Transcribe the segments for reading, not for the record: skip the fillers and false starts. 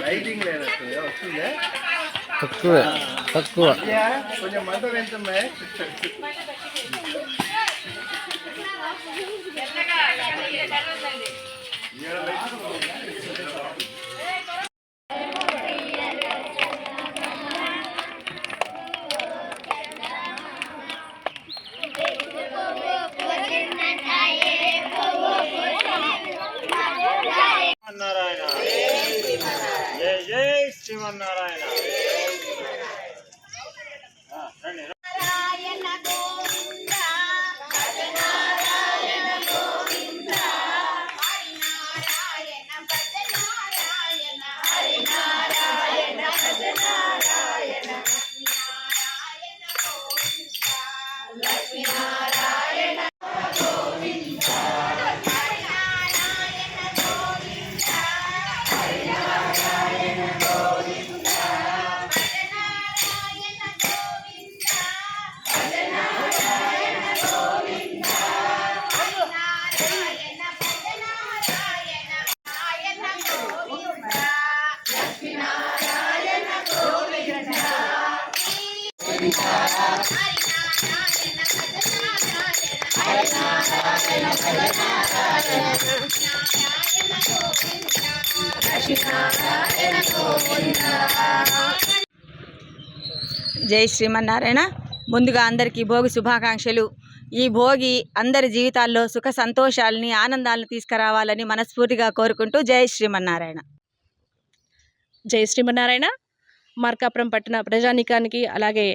Lighting లేదు వస్తుందా? తక్కువ తక్కువ కొంచెం మంట పెంచున్నాయి. నారాయణ జై జై శ్రీమన్నారాయణ. జై శ్రీమన్నారాయణ. ముందుగా అందరికీ భోగి శుభాకాంక్షలు. ఈ భోగి అందరి జీవితాల్లో సుఖ సంతోషాలని ఆనందాలను తీసుకురావాలని మనస్ఫూర్తిగా కోరుకుంటూ జై శ్రీమన్నారాయణ. జై శ్రీమన్నారాయణ. మార్కాపురం పట్టణ ప్రజానీకానికి అలాగే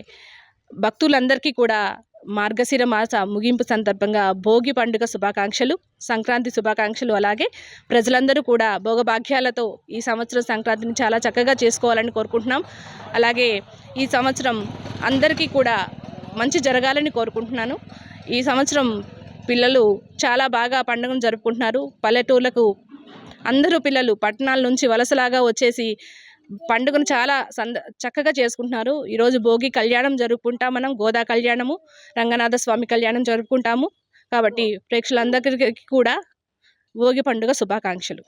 భక్తులందరికీ కూడా మార్గశిర మాస ముగింపు సందర్భంగా భోగి పండుగ శుభాకాంక్షలు, సంక్రాంతి శుభాకాంక్షలు. అలాగే ప్రజలందరూ కూడా భోగభాగ్యాలతో ఈ సంవత్సరం సంక్రాంతిని చాలా చక్కగా చేసుకోవాలని కోరుకుంటున్నాం. అలాగే ఈ సంవత్సరం అందరికీ కూడా మంచి జరగాలని కోరుకుంటున్నాను. ఈ సంవత్సరం పిల్లలు చాలా బాగా పండుగను జరుపుకుంటున్నారు. పల్లెటూర్లకు అందరూ పిల్లలు పట్టణాల నుంచి వలసలాగా వచ్చేసి పండుగను చాలా చక్కగా చేసుకుంటున్నారు. ఈరోజు భోగి కళ్యాణం జరుపుకుంటాం, మనం గోదా కళ్యాణము, రంగనాథ స్వామి కళ్యాణం జరుపుకుంటాము. కాబట్టి ప్రేక్షకులందరికీ కూడా భోగి పండుగ శుభాకాంక్షలు.